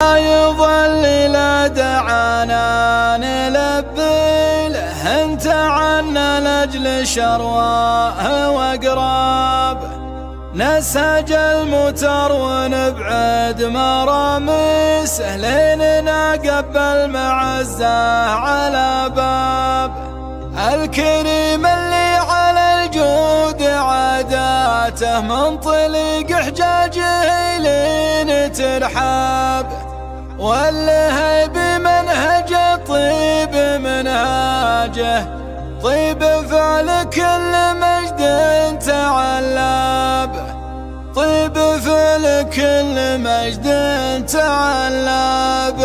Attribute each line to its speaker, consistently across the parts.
Speaker 1: يظل لا دعانا نلبي له انت عنا لاجل شرواه واقراب نسج المتر ونبعد مرامسه ليننا قبل معزه على باب الكريم اللي على الجود عاداته منطلق حجاجه لين ترحاب واللي بمنهج الطيب منهاجه طيب فعل كل مجد تعلاب طيب فعل كل مجد تعلاب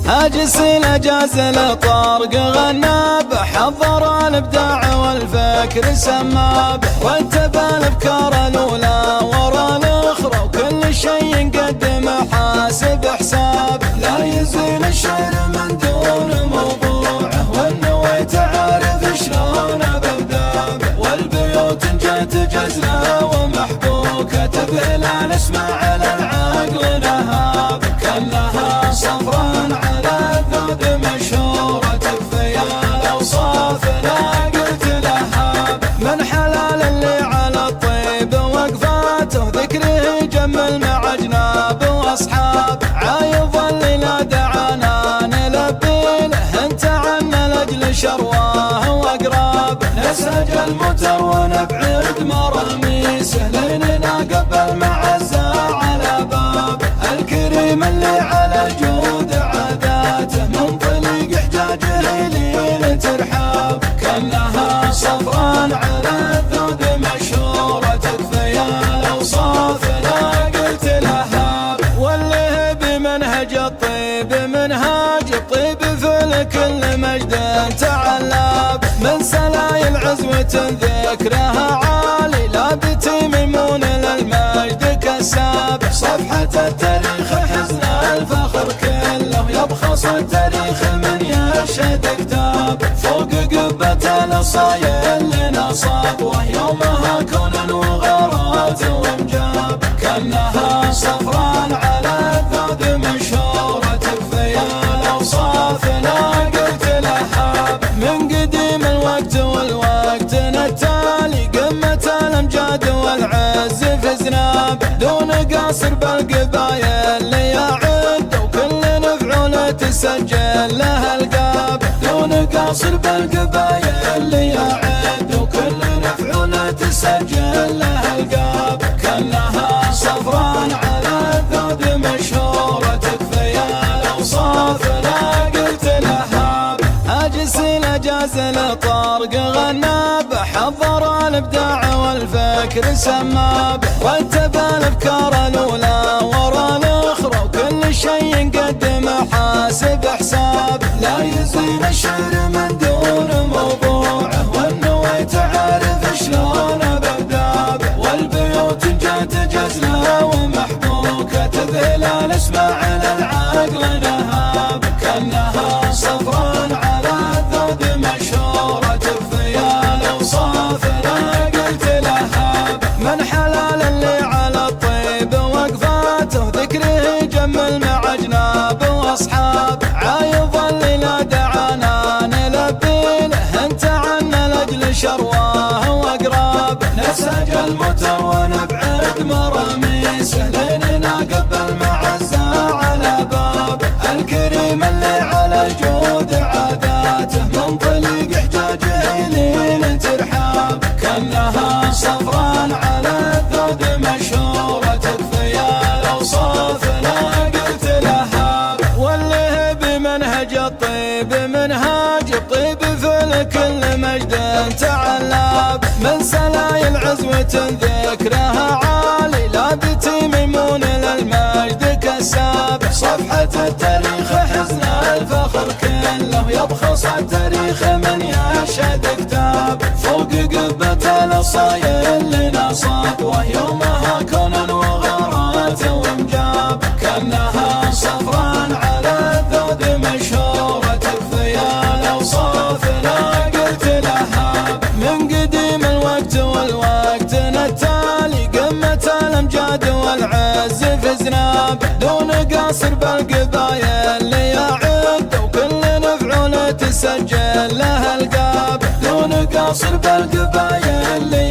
Speaker 1: هاجس الأجاز الطارق غناب حضر الابداع والفكر سماب رتب الافكار الاولى ورا الاخرى وكل شيء نقدم حاسب حساب لا يزين الشعر من دون موضوعه والنوي تعرف شلون ببدابه والبيوت جت جزله ومحبوكه تبهل الاسماع على العقل نهاب كلها صفرا على الذود مشهوره تكفي الاوصاف لا قلت لها من حلال اللي على الطيب وقفاته ذكره جمل مع اجناب واصحاب عايض اللي لا دعانا نلبي له انت عنا لاجل شرواه واقراب نسج المتر ونبعد مراميسه ليننا قبل معزه على باب الكريم اللي على الجود عاداته منطلق حجاجه لين ترحاب كلها صفرا على الذود مشهوره تكفي الاوصاف لا قلت لها واللي بمنهج الطيب منهاج الطيب في كل مجد تعلاب من سلايل عزوة ذكرها عالي لابت ميمون للمجد كساب صفحة التاريخ حزن الفخر كله يبخص التاريخ من يشهد كتاب فوق قبة الصايل لنا صابوه يومها كون وغارات وامجاب كلها صفرا على الذود مشهورة تكفي الاوصاف لا قلت لها من قديم الوقت والوقت التالي قمة الامجاد والعز في زناب دون قاصر بالقبايا اللي يعد وكل نفعول تسجل لها القاب دون قاصر بالقبايا اللي يعد وكل نفعول تسجل لها القاب كلها صفرا على الذود مشهورة تكفي الاوصاف لا قلت لها هاجس الأجاز الطارق غناب حضر الابداع والفكر سماب رتب الافكار الاولى ورا الاخرى وكل شيء نقدم حاسب حساب لا يزين الشعر من دون موضوعه والنوي تعرف شلون ببدابه والبيوت جت جزله ومحبوكه تذهل الاسماع على العقل نهاب كانها صفرا على الذود مشهوره تكفي الاوصاف لا قلت لها من حلال اللي على الطيب وقفاته ذكره جمل مع اجناب واصحاب عايض اللي لا دعانا نلبي له انت عنا لاجل شرواه واقراب نسج المتر ونبعد مراميسه ليننا قبل معزه على باب الكريم اللي على الجود عاداته منطلق حجاجه لين ترحاب كلها صفرا على الذود مشهوره تكفي الاوصاف لا قلت لها واللي بمنهج الطيب منهاج الطيب في كل مجد تعلاب من سلايل عزوة ذكرها عالي لابت ميمون للمجد كساب صفحة التاريخ حزن الفخر كله يبخص التاريخ من يشهد كتاب فوق قبة الصايل لنا صابوه يومها كون وغارات وامجاب كانها صفرا على الذود مشهورة تكفي الاوصاف لا قلت لها من قديم الوقت والوقت التالي قمة الامجاد والعز العز في زنابه، دون قاصر بالقبايا اللي يعد، وكل مفعول تسجل له القابه، دون قاصر بالقبايا اللي